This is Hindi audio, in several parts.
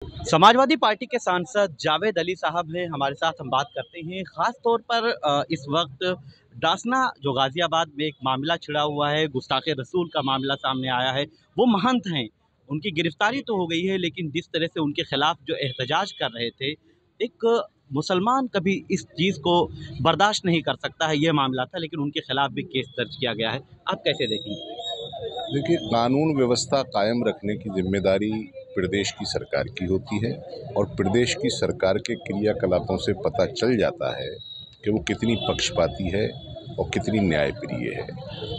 समाजवादी पार्टी के सांसद जावेद अली साहब हैं हमारे साथ। हम बात करते हैं ख़ास तौर पर इस वक्त डासना जो गाज़ियाबाद में एक मामला छिड़ा हुआ है, गुस्ताखे रसूल का मामला सामने आया है। वो महंत हैं, उनकी गिरफ्तारी तो हो गई है, लेकिन जिस तरह से उनके खिलाफ जो एहतजाज कर रहे थे, एक मुसलमान कभी इस चीज़ को बर्दाश्त नहीं कर सकता है, ये मामला था। लेकिन उनके खिलाफ भी केस दर्ज किया गया है। आप कैसे देखेंगे? देखिए, कानून व्यवस्था कायम रखने की जिम्मेदारी प्रदेश की सरकार की होती है और प्रदेश की सरकार के क्रियाकलापों से पता चल जाता है कि वो कितनी पक्षपाती है और कितनी न्यायप्रिय है।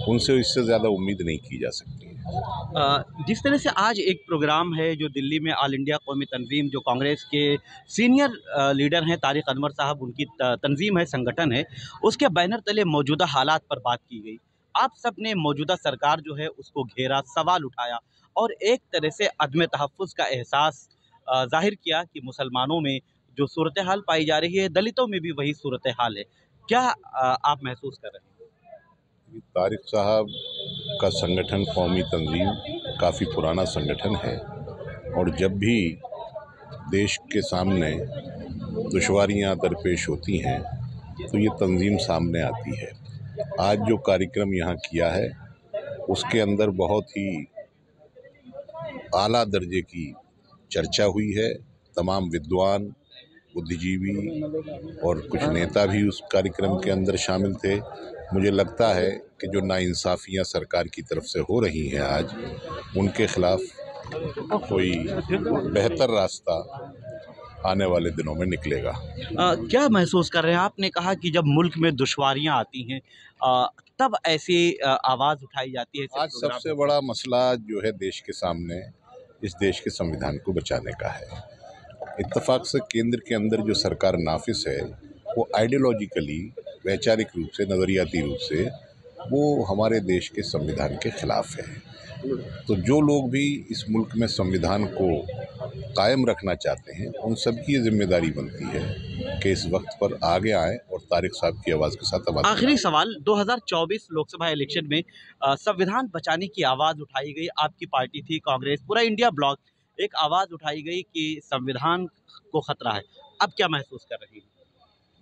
उनसे इससे ज़्यादा उम्मीद नहीं की जा सकती है। जिस तरह से आज एक प्रोग्राम है जो दिल्ली में ऑल इंडिया कौमी तंजीम, जो कांग्रेस के सीनियर लीडर हैं तारिक अनवर साहब, उनकी तंजीम है, संगठन है, उसके बैनर तले मौजूदा हालात पर बात की गई। आप सब ने मौजूदा सरकार जो है उसको घेरा, सवाल उठाया और एक तरह से अदम तहफ़्फ़ुज़ का एहसास ज़ाहिर किया कि मुसलमानों में जो सूरत हाल पाई जा रही है, दलितों में भी वही सूरत हाल है। क्या आप महसूस कर रहे हैं? तारिक साहब का संगठन कौमी तंजीम काफ़ी पुराना संगठन है और जब भी देश के सामने दुश्वारियाँ दरपेश होती हैं तो ये तंजीम सामने आती है। आज जो कार्यक्रम यहाँ किया है उसके अंदर बहुत ही आला दर्जे की चर्चा हुई है। तमाम विद्वान, बुद्धिजीवी और कुछ नेता भी उस कार्यक्रम के अंदर शामिल थे। मुझे लगता है कि जो नाइंसाफ़ियाँ सरकार की तरफ से हो रही हैं आज, उनके खिलाफ कोई बेहतर रास्ता आने वाले दिनों में निकलेगा। क्या महसूस कर रहे हैं? आपने कहा कि जब मुल्क में दुश्वारियाँ आती हैं तब ऐसी आवाज़ उठाई जाती है, ऐसे आज प्रोग्राम सबसे होते हैं। बड़ा मसला जो है देश के सामने, इस देश के संविधान को बचाने का है। इत्तेफाक से केंद्र के अंदर जो सरकार नाफिस है वो आइडियोलॉजिकली, वैचारिक रूप से, नज़रियाती रूप से वो हमारे देश के संविधान के खिलाफ है। तो जो लोग भी इस मुल्क में संविधान को कायम रखना चाहते हैं, उन सब की ये जिम्मेदारी बनती है कि इस वक्त पर आगे आएँ और तारिक साहब की आवाज़ के साथ आवाज़ आखिरी उठाएं। सवाल, 2024 लोकसभा इलेक्शन में संविधान बचाने की आवाज़ उठाई गई। आपकी पार्टी थी कांग्रेस, पूरा इंडिया ब्लॉक, एक आवाज़ उठाई गई कि संविधान को खतरा है। अब क्या महसूस कर रही हैं?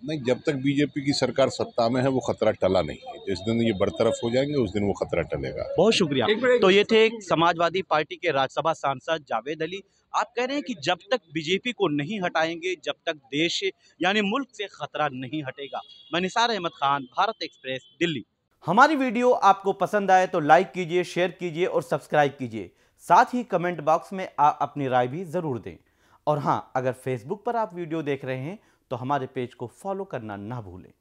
नहीं, जब तक बीजेपी की सरकार सत्ता में है वो खतरा टला नहीं है। जिस दिन ये बरतरफ हो जाएंगे उस दिन वो खतरा टलेगा। बहुत शुक्रिया। तो ये थे समाजवादी पार्टी के राज्यसभा सांसद जावेद अली। आप कह रहे हैं कि जब तक बीजेपी को नहीं हटाएंगे, जब तक देश यानी मुल्क से खतरा नहीं हटेगा। मैं निसार अहमद खान, भारत एक्सप्रेस, दिल्ली। हमारी वीडियो आपको पसंद आए तो लाइक कीजिए, शेयर कीजिए और सब्सक्राइब कीजिए। साथ ही कमेंट बॉक्स में आप अपनी राय भी जरूर दें। और हाँ, अगर फेसबुक पर आप वीडियो देख रहे हैं तो हमारे पेज को फॉलो करना ना भूलें।